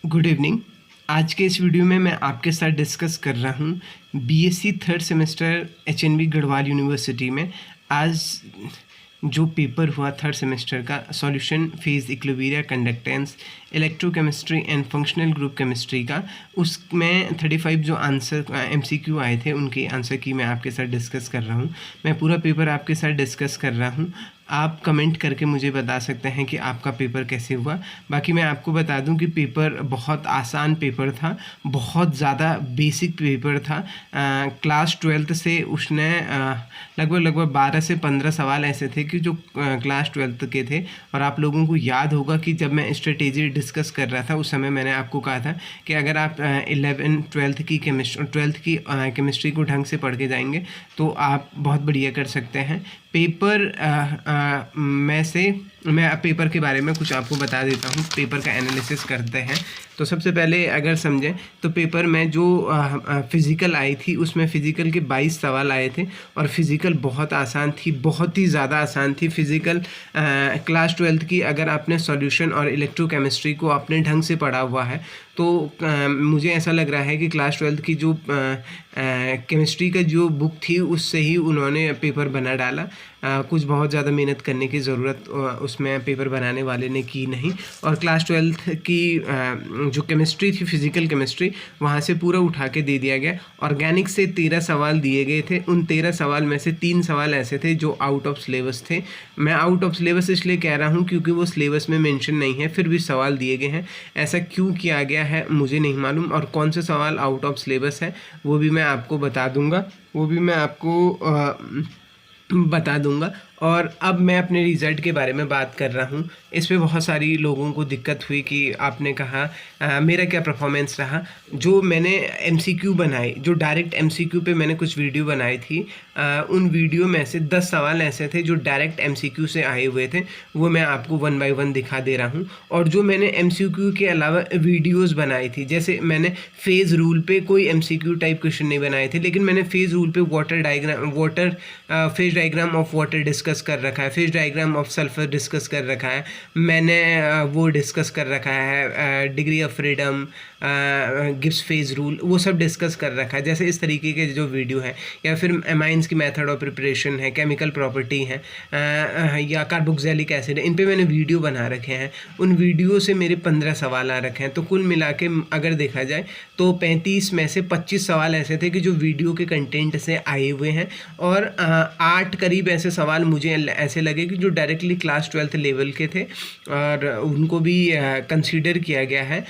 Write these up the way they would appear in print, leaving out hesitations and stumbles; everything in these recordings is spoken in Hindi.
Good evening. आज के इस वीडियो में मैं आपके साथ डिस्कस कर रहा हूँ BSc third semester HNV Garhwal university में आज जो पेपर हुआ थर्ड सेमेस्टर का solution phase equilibrium conductance electrochemistry and functional group chemistry का, उसमें 35 जो आंसर एमसीक्यू आए थे उनके आंसर की मैं आपके साथ डिस्कस कर रहा हूँ। मैं पूरा पेपर आपके साथ डिस्कस कर रहा हूँ। आप कमेंट करके मुझे बता सकते हैं कि आपका पेपर कैसे हुआ। बाकी मैं आपको बता दूं कि पेपर बहुत आसान पेपर था, बहुत ज़्यादा बेसिक पेपर था। क्लास 12th से उसने लगभग 12 से 15 सवाल ऐसे थे कि जो क्लास 12th के थे। और आप लोगों को याद होगा कि जब मैं स्ट्रेटेजी डिस्कस कर रहा था उस समय मैंने आपको कहा था कि अगर आप 12th की केमिस्ट्री को ढंग से पढ़ के जाएंगे तो आप बहुत बढ़िया कर सकते हैं। पेपर मैं अब पेपर के बारे में कुछ आपको बता देता हूँ। पेपर का एनालिसिस करते हैं तो सबसे पहले अगर समझें तो पेपर में जो फ़िज़िकल आई थी उसमें फ़िज़िकल के 22 सवाल आए थे और फ़िज़िकल बहुत आसान थी, बहुत ही ज़्यादा आसान थी फ़िज़िकल। क्लास 12th की अगर आपने सॉल्यूशन और इलेक्ट्रोकेमिस्ट्री को आपने ढंग से पढ़ा हुआ है तो मुझे ऐसा लग रहा है कि क्लास 12th की जो केमिस्ट्री का जो बुक थी उससे ही उन्होंने पेपर बना डाला। कुछ बहुत ज़्यादा मेहनत करने की ज़रूरत उसमें पेपर बनाने वाले ने की नहीं। और क्लास 12th की जो केमिस्ट्री थी फ़िज़िकल केमिस्ट्री वहाँ से पूरा उठा के दे दिया गया। ऑर्गेनिक से 13 सवाल दिए गए थे। उन 13 सवाल में से 3 सवाल ऐसे थे जो आउट ऑफ सिलेबस थे। मैं आउट ऑफ सिलेबस इसलिए कह रहा हूँ क्योंकि वो सिलेबस में मेंशन नहीं है, फिर भी सवाल दिए गए हैं। ऐसा क्यों किया गया है मुझे नहीं मालूम, और कौन से सवाल आउट ऑफ सिलेबस है वो भी मैं आपको बता दूंगा, बता दूंगा। और अब मैं अपने रिज़ल्ट के बारे में बात कर रहा हूँ। इस पे बहुत सारी लोगों को दिक्कत हुई कि आपने कहा मेरा क्या परफॉर्मेंस रहा। जो मैंने एमसीक्यू बनाए, जो डायरेक्ट एमसीक्यू पे मैंने कुछ वीडियो बनाई थी, उन वीडियो में से 10 सवाल ऐसे थे जो डायरेक्ट एमसीक्यू से आए हुए थे, वो मैं आपको 1 बाय 1 दिखा दे रहा हूँ। और जो मैंने एमसीक्यू के अलावा वीडियोज़ बनाई थी, जैसे मैंने फेज़ रूल पे कोई एमसीक्यू टाइप क्वेश्चन नहीं बनाए थे, लेकिन मैंने फेज़ रूल पे phase diagram of water discuss कर रखा है, phase diagram of sulphur discuss कर रखा है, मैंने वो डिस्कस कर रखा है, degree of freedom, Gibbs phase rule, वो सब डिस्कस कर रखा है। जैसे इस तरीके के जो वीडियो है, या फिर एमाइंस की मेथड ऑफ प्रिपरेशन है, केमिकल प्रॉपर्टी है, या कार्बोक्सिलिक एसिड है, इन पे मैंने वीडियो बना रखे हैं। उन वीडियो से मेरे 15 सवाल आ रखे हैं। तो कुल मिला के अगर देखा जाए तो 35 में से 25 सवाल ऐसे थे कि जो वीडियो के कंटेंट से आए हुए हैं, और 8 करीब ऐसे सवाल मुझे ऐसे लगे कि जो डायरेक्टली क्लास 12th लेवल के थे और उनको भी कंसीडर किया गया है।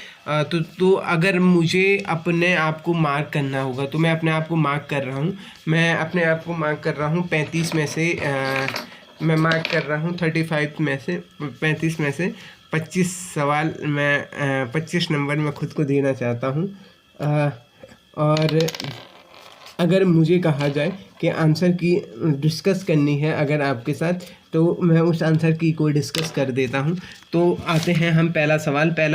तो अगर मुझे अपने आप को मार्क करना होगा तो मैं अपने आप को मार्क कर रहा हूँ। 35 में से मैं मार्क कर रहा हूँ 35 में से 25 सवाल मैं 25 नंबर मैं खुद को देना चाहता हूँ। और अगर मुझे कहा जाए कि आंसर की डिस्कस करनी है अगर आपके साथ, तो मैं उस आंसर की को डिस्कस कर देता हूं। तो आते हैं हम पहला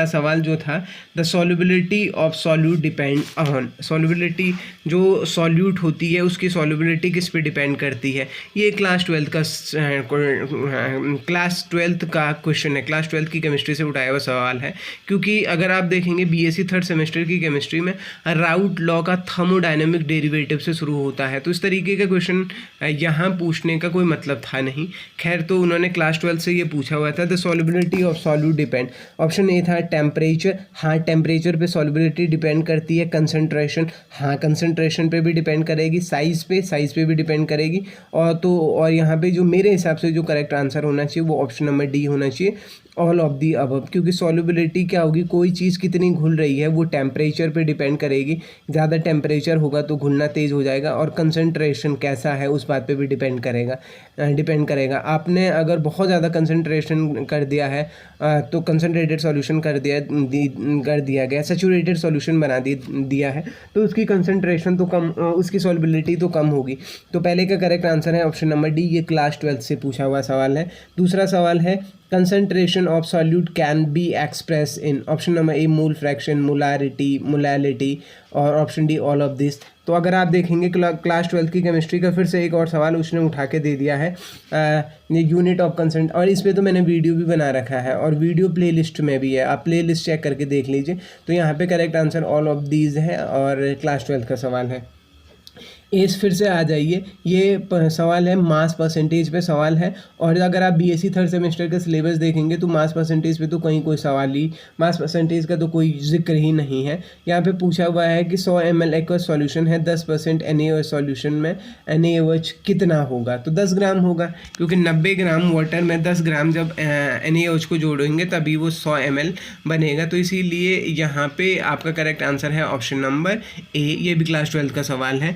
सवाल जो था, the solubility of solute depend on. Solubility जो सॉल्यूट होती है उसकी सॉल्युबिलिटी किस पे डिपेंड करती है। ये क्लास 12th का क्वेश्चन है, क्लास 12th की केमिस्ट्री से उठाया हुआ सवाल है। क्योंकि अगर आप देखेंगे बीएससी थर्ड सेमेस्टर की केमिस्ट्री में राउट लॉ का थर्मोडायनेमिक डेरिवेटिव से शुरू होता है, तो इस तरीके का क्वेश्चन यहाँ पूछने का कोई मतलब था नहीं। खैर, तो उन्होंने क्लास 12 से ये पूछा हुआ था, the solubility of solute depend. Option A था टेम्परेचर, हाँ टेम्परेचर पे सॉल्युबिलिटी डिपेंड करती है। कंसंट्रेशन, हाँ कंसंट्रेशन पे भी डिपेंड करेगी। साइज़ पे भी डिपेंड करेगी। और यहाँ पे जो मेरे हिसाब से जो करेक्ट आंसर होना चाहिए वो ऑप्शन नंबर डी होना चाहिए, ऑल ऑफ दी अबव। क्योंकि सॉल्युबिलिटी क्या होगी, कोई चीज़ कितनी घुल रही है वो टेम्परेचर पे डिपेंड करेगी। ज़्यादा टेम्परेचर होगा तो घुलना तेज़ हो जाएगा, और कंसंट्रेशन कैसा है उस बात पे भी डिपेंड करेगा। आपने अगर बहुत ज़्यादा कंसंट्रेशन कर दिया है तो कंसंट्रेटेड सॉल्यूशन कर दिया गया, सैचुरेटेड सॉल्यूशन बना दिया है, तो उसकी कंसंट्रेशन तो कम, उसकी सॉल्युबिलिटी तो कम होगी। तो पहले का करेक्ट आंसर है ऑप्शन नंबर डी, ये क्लास 12 से पूछा हुआ सवाल है। दूसरा सवाल है concentration of solute can be expressed in option number A mole fraction, molality और option D all of this. तो अगर आप देखेंगे क्लास 12 की केमिस्ट्री का फिर से एक और सवाल उसने उठा के दे दिया है, ये यूनिट ऑफ कंसेंट, और इस पर तो मैंने वीडियो भी बना रखा है और वीडियो प्लेलिस्ट में भी है, आप प्लेलिस्ट चेक करके देख लीजिए। तो यहाँ पे correct answer all of these है और क्लास 12 का सवाल है। एज फिर से आ जाइए, ये सवाल है मास परसेंटेज पे सवाल है, और अगर आप बीएससी थर्ड सेमेस्टर का सिलेबस देखेंगे तो मास परसेंटेज पे तो कहीं कोई सवाल ही, मास परसेंटेज का तो कोई जिक्र ही नहीं है। यहाँ पे पूछा हुआ है कि 100 ml एक्वस सॉल्यूशन है, 10% NaOH सॉल्यूशन में NaOH कितना होगा, तो 10 ग्राम होगा, क्योंकि 90 ग्राम वाटर में 10 ग्राम जब NaOH को जोड़ेंगे तभी वो 100 ml बनेगा। तो इसीलिए यहाँ पे आपका करेक्ट आंसर है ऑप्शन नंबर ए, ये भी क्लास 12 का सवाल है।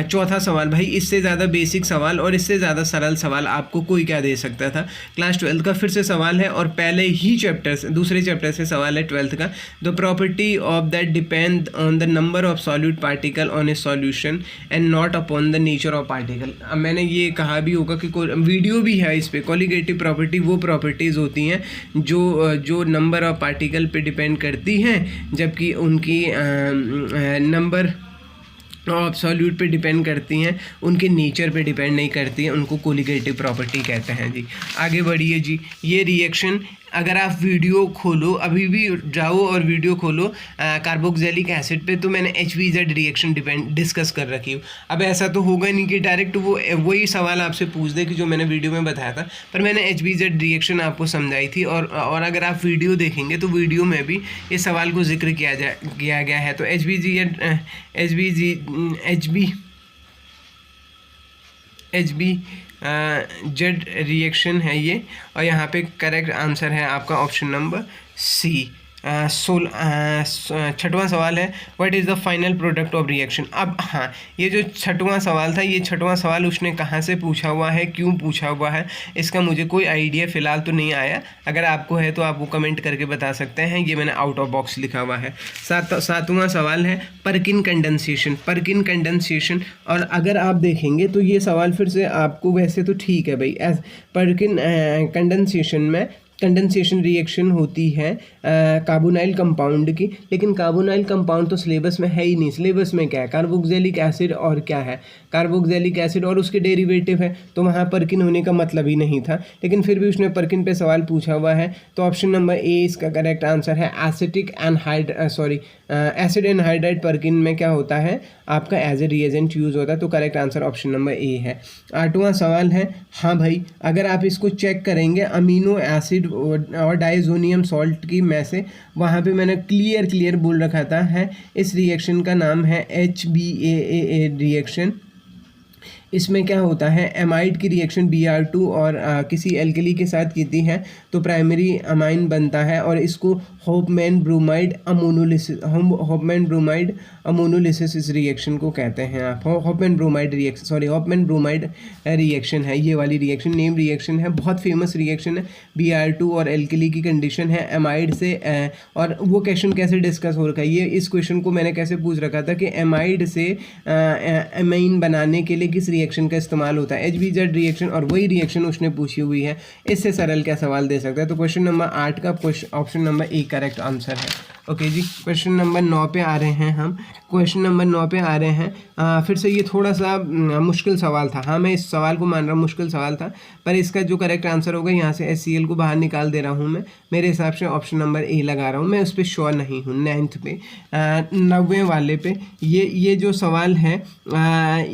चौथा सवाल, भाई इससे ज़्यादा बेसिक सवाल और इससे ज़्यादा सरल सवाल आपको कोई क्या दे सकता था। क्लास 12 का फिर से सवाल है और पहले ही चैप्टर से, दूसरे चैप्टर से सवाल है 12th का। The property of that depend on the number of solute particle on A solution and not upon the nature of particle. अब मैंने ये कहा भी होगा कि वीडियो भी है इस पर। कॉलिगेटिव प्रॉपर्टी वो प्रॉपर्टीज़ होती हैं जो नंबर ऑफ पार्टिकल पे डिपेंड करती हैं, जबकि उनकी नंबर ऑफ सॉल्यूट पे डिपेंड करती हैं, उनके नेचर पे डिपेंड नहीं करती हैं, उनको कोलिगेटिव प्रॉपर्टी कहते हैं जी। आगे बढ़िए जी। ये रिएक्शन अगर आप वीडियो खोलो, अभी भी जाओ और वीडियो खोलो कार्बोक्सिलिक एसिड पे, तो मैंने HBZ रिएक्शन डिस्कस कर रखी हूँ। अब ऐसा तो होगा नहीं कि डायरेक्ट वही सवाल आपसे पूछ दे कि जो मैंने वीडियो में बताया था, पर मैंने HBZ रिएक्शन आपको समझाई थी, और अगर आप वीडियो देखेंगे तो वीडियो में भी इस सवाल को जिक्र किया गया है। तो HBZ रिएक्शन है ये, और यहाँ पे करेक्ट आंसर है आपका ऑप्शन नंबर सी। 6वां सवाल है, what is the final product of reaction. अब हाँ, ये जो 6वां सवाल था, ये 6वां सवाल उसने कहाँ से पूछा हुआ है, क्यों पूछा हुआ है, इसका मुझे कोई आइडिया फ़िलहाल तो नहीं आया। अगर आपको है तो आप वो कमेंट करके बता सकते हैं, ये मैंने आउट ऑफ बॉक्स लिखा हुआ है। 7वां सवाल है परकिन कंडेंसेशन। और अगर आप देखेंगे तो ये सवाल फिर से आपको, वैसे तो ठीक है भाई, परकिन कंडेंसेशन में कंडेंसेशन रिएक्शन होती है कार्बोनाइल कंपाउंड की, लेकिन कार्बोनाइल कंपाउंड तो सिलेबस में है ही नहीं। सिलेबस में क्या है, कार्बोक्सिलिक एसिड और क्या है, कार्बोक्सिलिक एसिड और उसके डेरिवेटिव है, तो वहाँ परकिन होने का मतलब ही नहीं था, लेकिन फिर भी उसने परकिन पे सवाल पूछा हुआ है। तो ऑप्शन नंबर ए इसका करेक्ट आंसर है। एसिड एनहाइड्राइड परकिन में क्या होता है, आपका एज ए रिएजेंट यूज़ होता है, तो करेक्ट आंसर ऑप्शन नंबर ए है। 8वां सवाल है, हाँ भाई अगर आप इसको चेक करेंगे अमीनो एसिड और डाइजोनियम सॉल्ट की में से, वहाँ पे मैंने क्लियर बोल रखा था है, इस रिएक्शन का नाम है HBAA रिएक्शन। इसमें क्या होता है, एमाइड की रिएक्शन Br2 और किसी एल्कली के साथ की है तो प्राइमरी अमाइन बनता है, और इसको होपमैन ब्रोमाइड अमोनोलिसिस इस रिएक्शन को कहते हैं आप। होपमैन ब्रोमाइड रिएक्शन है ये वाली रिएक्शन, नेम रिएक्शन है, बहुत फेमस रिएक्शन है। Br2 और एल्कली की कंडीशन है एमाइड से, और वो क्वेश्चन कैसे डिस्कस हो रखा है, ये इस क्वेश्चन को मैंने कैसे पूछ रखा था कि एमाइड से एमाइन बनाने के लिए किस रिएक्शन का इस्तेमाल होता है, HBZ रिएक्शन, और वही रिएक्शन उसने पूछी हुई है। इससे सरल क्या सवाल दे सकता है। तो क्वेश्चन नंबर 8 का option number A correct answer है। ओके जी, क्वेश्चन नंबर 9 पे आ रहे हैं हम। फिर से ये थोड़ा सा मुश्किल सवाल था, हाँ मैं इस सवाल को मान रहा हूँ मुश्किल सवाल था, पर इसका जो करेक्ट आंसर होगा, यहाँ से HCl को बाहर निकाल दे रहा हूँ मैं, मेरे हिसाब से ऑप्शन नंबर ए लगा रहा हूँ, मैं उस पर श्योर नहीं हूँ। 9th पे 9वें वाले पे ये जो सवाल है,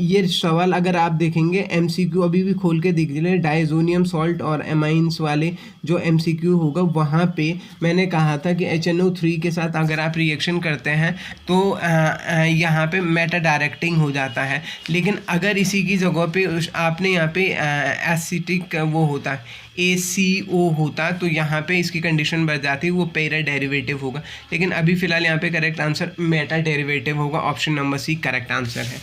ये सवाल अगर आप देखेंगे MCQ अभी भी खोल के देख लीजिए, डाइजोनियम सॉल्ट और एमाइंस वाले जो MCQ होगा, वहाँ पे मैंने कहा था कि HNO3 के साथ अगर आप रिएक्शन करते हैं तो यहाँ पे मेटा डायरेक्टिंग हो जाता है, लेकिन अगर इसी की जगह पे आपने यहाँ पे एसिटिक वो होता है ACO होता, तो यहाँ पे इसकी कंडीशन बढ़ जाती है, वो पैरा डेरिवेटिव होगा, लेकिन अभी फ़िलहाल यहाँ पे करेक्ट आंसर मेटा डेरिवेटिव होगा। Option number C correct answer है।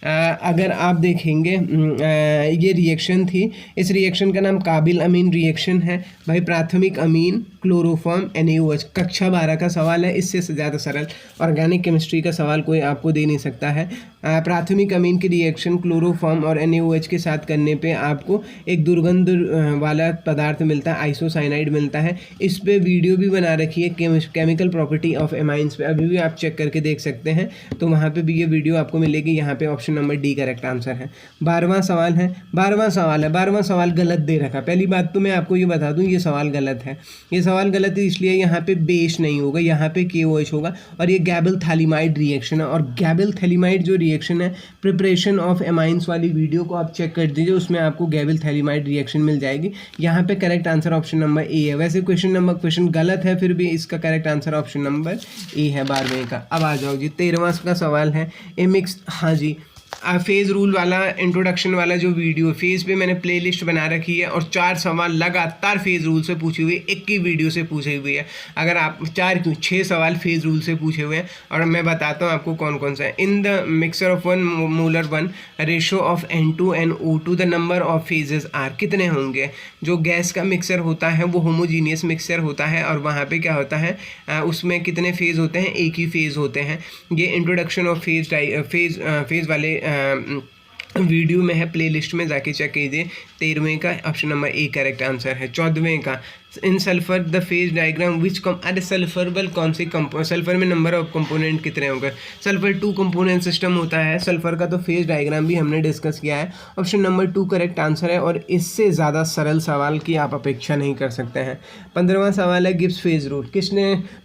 अगर आप देखेंगे ये रिएक्शन थी, इस रिएक्शन का नाम काबिल अमीन रिएक्शन है। भाई प्राथमिक अमीन क्लोरोफॉर्म NaOH, कक्षा 12 का सवाल है, इससे ज़्यादा सरल ऑर्गेनिक केमिस्ट्री का सवाल कोई आपको दे नहीं सकता है। प्राथमिक अमीन की रिएक्शन क्लोरोफॉर्म और NaOH के साथ करने पे आपको एक दुर्गंध वाला पदार्थ मिलता है, आइसोसाइनाइड मिलता है। इस पे वीडियो भी बना रखी है केमिकल प्रॉपर्टी ऑफ एमाइंस पे, अभी भी आप चेक करके देख सकते हैं, तो वहाँ पे भी ये वीडियो आपको मिलेगी। यहाँ पे option number D correct answer है। 12वां सवाल है, 12वां सवाल गलत दे रखा। पहली बात तो मैं आपको ये बता दूं, ये सवाल गलत है। ये सवाल गलत है इसलिए यहाँ पे बेस नहीं होगा, यहाँ पे KOH होगा, और ये गैबल थैलिमाइड रिएक्शन है। और गैबल थैलिमाइड जो रिएक्शन है, प्रिपरेशन ऑफ एमाइंस वाली वीडियो को आप चेक कर दीजिए, उसमें आपको गैबल थैलिमाइड रिएक्शन मिल जाएगी। यहाँ पे करेक्ट आंसर ऑप्शन नंबर ए है। वैसे क्वेश्चन गलत है, फिर भी इसका करेक्ट आंसर ऑप्शन नंबर ए है 12वें का। अब आ जाओ जी 13वां का सवाल है, ए मिक्स, हाँ जी, फेज़ रूल वाला इंट्रोडक्शन वाला जो वीडियो, फेज़ पे मैंने प्लेलिस्ट बना रखी है और 4 सवाल लगातार फेज़ रूल से पूछे हुए, एक ही वीडियो से पूछे हुए हैं। अगर आप 6 सवाल फेज़ रूल से पूछे हुए हैं, और मैं बताता हूँ आपको कौन कौन सा है। In the mixer of 1 molar 1 ratio of N2 and O2 the number of phases are, कितने होंगे। जो गैस का मिक्सर होता है वो होमोजीनियस मिक्सर होता है, और वहाँ पे क्या होता है, उसमें कितने फेज़ होते हैं, एक ही फेज़ होते हैं। ये इंट्रोडक्शन ऑफ फेज़ वाले वीडियो में है, प्लेलिस्ट में जाके चेक कीजिए। 13वें का option number A correct answer है। 14वें का in sulphur the phase diagram which are सल्फरबल कौन सी सल्फर में नंबर ऑफ कंपोनेंट कितने होंगे। सल्फर 2 कंपोनेंट सिस्टम होता है सल्फर का, तो फेज डायग्राम भी हमने डिस्कस किया है। ऑप्शन नंबर 2 करेक्ट आंसर है, और इससे ज़्यादा सरल सवाल की आप अपेक्षा नहीं कर सकते हैं। 15वां सवाल है गिब्स फेज रूल।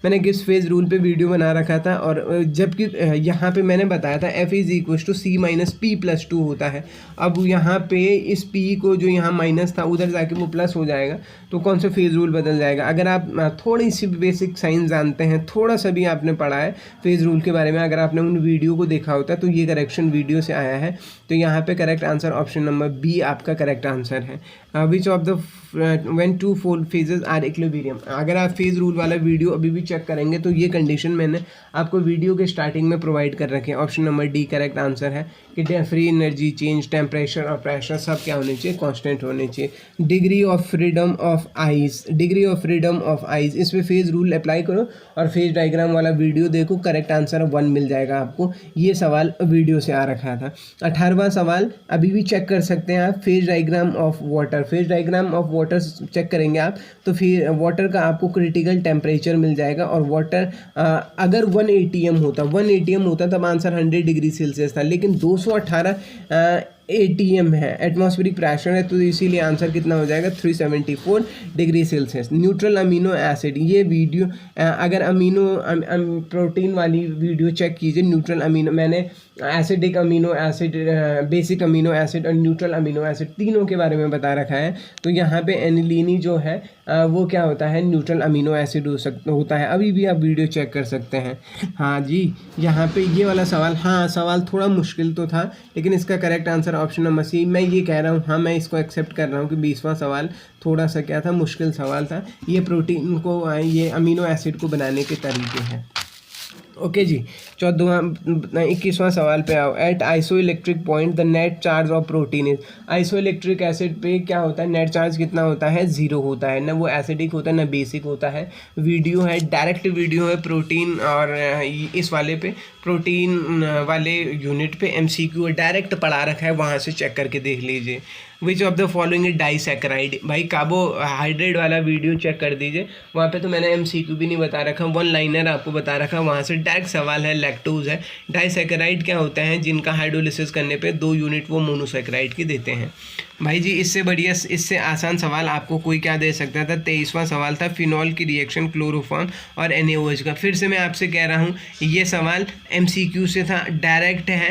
मैंने गिब्स फेज रूल पे वीडियो बना रखा था, और जबकि यहाँ पे मैंने बताया था F=C-P+2 होता है। अब यहाँ पे इस P को जो यहाँ माइनस था उधर जाके वो प्लस हो जाएगा, तो कौन सा फेज रूल बदल जाएगा। अगर आप थोड़ी सी बेसिक साइंस जानते हैं, थोड़ा सा भी आपने पढ़ा है फेज रूल के बारे में, अगर आपने उन वीडियो को देखा होता है तो ये करेक्शन वीडियो से आया है। तो यहाँ पे correct answer option number B आपका करेक्ट आंसर है। Which of the when 2 fold phases are equilibrium. अगर आप फेज रूल वाला वीडियो अभी भी चेक करेंगे तो ये कंडीशन मैंने आपको वीडियो के स्टार्टिंग में प्रोवाइड कर रखे हैं। Option number D correct answer है कि फ्री एनर्जी चेंज, टेम्परेचर और प्रेशर सब क्या होने चाहिए, कांस्टेंट होने चाहिए। Degree of freedom of eyes, degree of freedom of eyes, इस पर फेज रूल अप्लाई करो और फेज डायग्राम वाला वीडियो देखो, करेक्ट आंसर 1 मिल जाएगा आपको। ये सवाल वीडियो से आ रखा था। 18वां सवाल अभी भी चेक कर सकते हैं आप, phase diagram of water. Phase diagram of water check करेंगे आप तो फिर वाटर का आपको क्रिटिकल टेम्परेचर मिल जाएगा, और वाटर अगर 1 ATM होता तब आंसर 100 डिग्री सेल्सियस था, लेकिन 218 ATM है, एटमॉस्फेरिक प्रेशर है, तो इसीलिए आंसर कितना हो जाएगा 374 degree Celsius. Neutral amino acid, ये वीडियो अगर प्रोटीन वाली वीडियो चेक कीजिए, न्यूट्रल अमीनो, मैंने acidic amino acid, basic amino acid और न्यूट्रल अमीनो एसिड तीनों के बारे में बता रखा है। तो यहाँ पे एनिलीनी जो है वो क्या होता है, न्यूट्रल अमीनो एसिड होता है। अभी भी आप वीडियो चेक कर सकते हैं। हाँ जी, यहाँ पे ये वाला सवाल, हाँ सवाल थोड़ा मुश्किल तो था, लेकिन इसका correct answer option number C. मैं ये कह रहा हूँ, हाँ मैं इसको एक्सेप्ट कर रहा हूँ कि 20वां सवाल थोड़ा सा क्या था, मुश्किल सवाल था। ये प्रोटीन को, ये अमीनो एसिड को बनाने के तरीके हैं। ओके जी, 21वां सवाल पे आओ। At isoelectric point the net charge of protein is. Isoelectric acid पे क्या होता है, नेट चार्ज कितना होता है, 0 होता है। ना वो एसिडिक होता है ना बेसिक होता है। वीडियो है, डायरेक्ट वीडियो है प्रोटीन, और इस वाले पे प्रोटीन वाले यूनिट पे MCQ डायरेक्ट पढ़ा रखा है, वहाँ से चेक करके देख लीजिए। विच of the following is disaccharide. भाई कार्बोहाइड्रेट वाला वीडियो चेक कर दीजिए, वहाँ पे तो मैंने MCQ भी नहीं बता रखा, 1 लाइनर आपको बता रखा, वहाँ से डायरेक्ट सवाल है। लैक्टोज है। डाइसैकेराइड क्या होता है, जिनका हाइड्रोलिसिस करने पे 2 यूनिट वो मोनोसैकेराइड की देते हैं। भाई जी इससे बढ़िया, इससे आसान सवाल आपको कोई क्या दे सकता था। 23वां सवाल था फिनॉल की रिएक्शन क्लोरोफॉर्म और NaOH का। फिर से मैं आपसे कह रहा हूँ ये सवाल MCQ से था, डायरेक्ट है।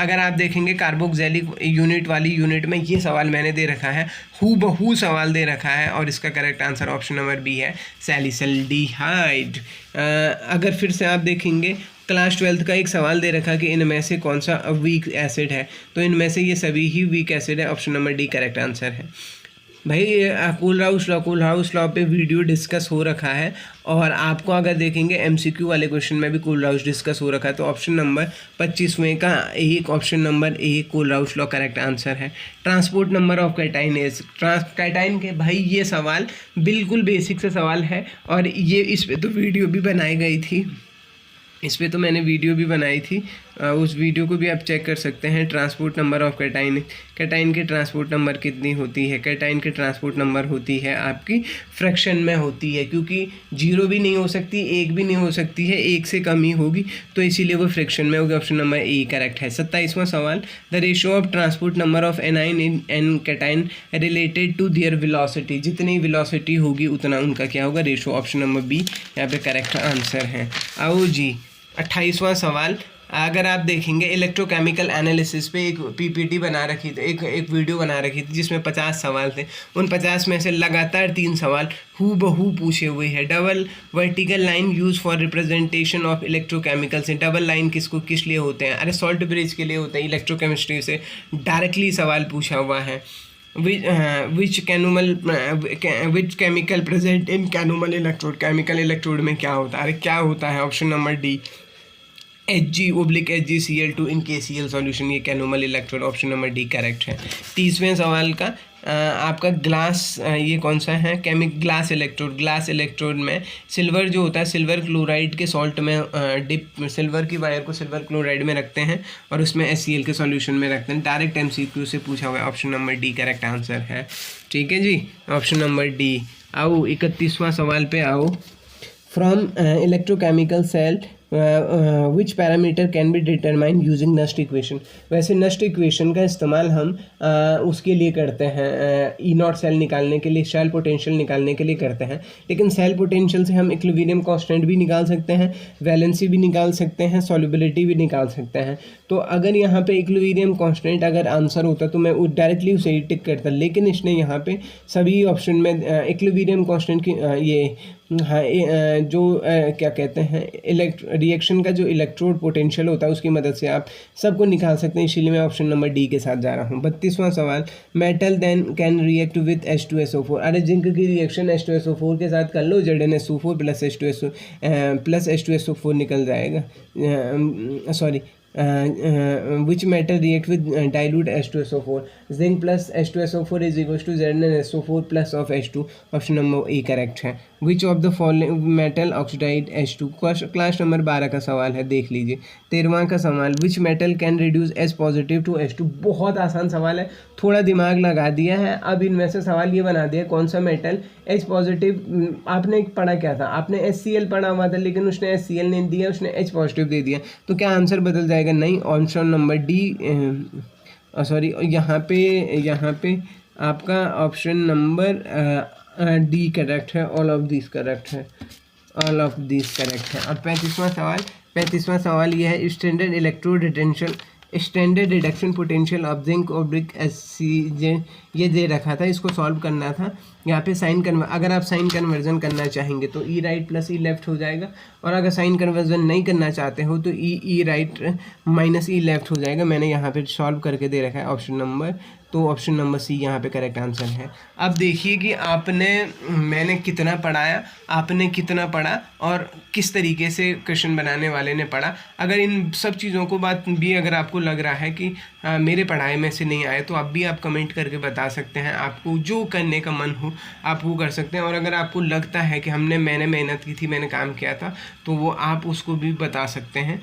अगर आप देखेंगे कार्बोक्सिलिक यूनिट वाली यूनिट में ये सवाल मैंने दे रखा है, हूबहू सवाल दे रखा है, और इसका correct answer option number B है, सैलिसल्डिहाइड। अगर फिर से आप देखेंगे क्लास 12th का एक सवाल दे रखा कि इनमें से कौन सा वीक एसिड है, तो इनमें से ये सभी ही वीक एसिड है, option number D correct answer है। भाई कोलराउस लॉ पे वीडियो डिस्कस हो रखा है, और आपको अगर देखेंगे एमसीक्यू वाले क्वेश्चन में भी कोलराउस डिस्कस हो रखा है। तो ऑप्शन नंबर 25वें का एक, option number A Kohlrausch law correct answer है। Transport number of cation is, cation के भाई ये सवाल बिल्कुल बेसिक से सवाल है, और ये इस पे तो वीडियो भी बनाई गई थी, इस पर तो मैंने वीडियो भी बनाई थी, उस वीडियो को भी आप चेक कर सकते हैं। Transport number of cation, cation की ट्रांसपोर्ट नंबर कितनी होती है? कैटाइन की ट्रांसपोर्ट नंबर होती है आपकी फ्रैक्शन में होती है, क्योंकि 0 भी नहीं हो सकती, 1 भी नहीं हो सकती है, 1 से कम ही होगी, तो इसीलिए वो फ्रैक्शन में होगी। ऑप्शन नंबर ए करेक्ट है। 27वां सवाल, the ratio of transport number of anion in an cation related to their velocity, जितनी वेलोसिटी होगी उतना उनका क्या होगा? रेशियो। ऑप्शन नंबर बी यहाँ पे करेक्ट आंसर है। आओ जी 28वां सवाल, अगर आप देखेंगे इलेक्ट्रोकेमिकल एनालिसिस पे एक पीपीटी बना रखी थी, एक वीडियो बना रखी थी जिसमें 50 सवाल थे। उन 50 में से लगातार 3 सवाल हूबहू पूछे हुए हैं। Double vertical line use for representation of electrochemical से, डबल लाइन किस लिए होते हैं? अरे सॉल्ट ब्रिज के लिए होते हैं। इलेक्ट्रोकेमिस्ट्री से डायरेक्टली सवाल पूछा हुआ है। Which chemical present in calomel electrode, chemical electrode में क्या होता है? अरे क्या होता है? Option number D Hg/HgCl2 in KCl solution, ये calomel electrode. Option number D correct है। 30वें सवाल का आपका ग्लास, ये कौन सा है? Glass electrode. ग्लास इलेक्ट्रोड में सिल्वर जो होता है, सिल्वर क्लोराइड के सॉल्ट में सिल्वर की वायर को सिल्वर क्लोराइड में रखते हैं और उसमें HCl के सॉल्यूशन में रखते हैं। डायरेक्ट MCQ से पूछा हुआ है। Option number D correct answer है। ठीक है जी, ऑप्शन नंबर डी। आओ 31वां सवाल पे आओ। From electrochemical cell which parameter can be determine using Nernst equation. वैसे नस्ट इक्वेशन का इस्तेमाल हम उसके लिए करते हैं, E0 सेल निकालने के लिए, सेल पोटेंशियल निकालने के लिए करते हैं। लेकिन सेल पोटेंशियल से हम इक्विलिब्रियम कांस्टेंट भी निकाल सकते हैं, वैलेंसी भी निकाल सकते हैं, सॉल्युबिलिटी भी निकाल सकते हैं। तो अगर यहाँ पे इक्विलिब्रियम कांस्टेंट अगर आंसर होता तो मैं डायरेक्टली उसे ही टिक करता, लेकिन इसने यहाँ पे सभी ऑप्शन में इक्विलिब्रियम कांस्टेंट की ये जो क्या कहते हैं रिएक्शन का जो इलेक्ट्रोड पोटेंशियल होता है उसकी मदद से आप सबको निकाल सकते हैं। इसीलिए मैं ऑप्शन नंबर डी के साथ जा रहा हूँ। 32वां सवाल, metal then can react with H2SO4। अरे जिंक की रिएक्शन H2SO4 के साथ कर लो, ZnSO4 प्लस H2SO4 निकल जाएगा। Sorry, which metal react with dilute H2SO4? Zinc plus H2SO4 is equals to ZnSO4 plus of H2। Option number A correct है। Which of the following metal oxide H2? Class number 12 का सवाल है, देख लीजिए। 13वां का सवाल, which metal can reduce H positive to H2? बहुत आसान सवाल है, थोड़ा दिमाग लगा दिया है। अब इनमें से सवाल ये बना दिया, कौन सा मेटल H पॉजिटिव, आपने पढ़ा क्या था? आपने HCl पढ़ा हुआ था, लेकिन उसने HCl नहीं दिया, उसने H पॉजिटिव दे दिया, तो क्या आंसर बदल जाएगा? नहीं, ऑप्शन नंबर डी, सॉरी यहाँ पे आपका ऑप्शन नंबर डी करेक्ट है। ऑल ऑफ दिस करेक्ट है, ऑल ऑफ दिस करेक्ट है। अब 35वां सवाल ये है, standard electrode retention, standard reduction potential of zinc oblique HCl, ये दे रखा था, इसको सॉल्व करना था। यहाँ पे अगर आप साइन कन्वर्जन करना चाहेंगे तो E right plus E left हो जाएगा, और अगर साइन कन्वर्जन नहीं करना चाहते हो तो E right minus E left हो जाएगा। मैंने यहाँ पे सॉल्व करके दे रखा है ऑप्शन नंबर, तो ऑप्शन नंबर सी यहाँ पे करेक्ट आंसर है। अब देखिए कि मैंने कितना पढ़ाया, आपने कितना पढ़ा और किस तरीके से क्वेश्चन बनाने वाले ने पढ़ा। अगर इन सब चीज़ों को बात भी अगर आपको लग रहा है कि मेरे पढ़ाई में से नहीं आए, तो आप भी आप कमेंट करके बता सकते हैं। आपको जो करने का मन हो आप वो कर सकते हैं, और अगर आपको लगता है कि मैंने मेहनत की थी, मैंने काम किया था, तो वो आप उसको भी बता सकते हैं।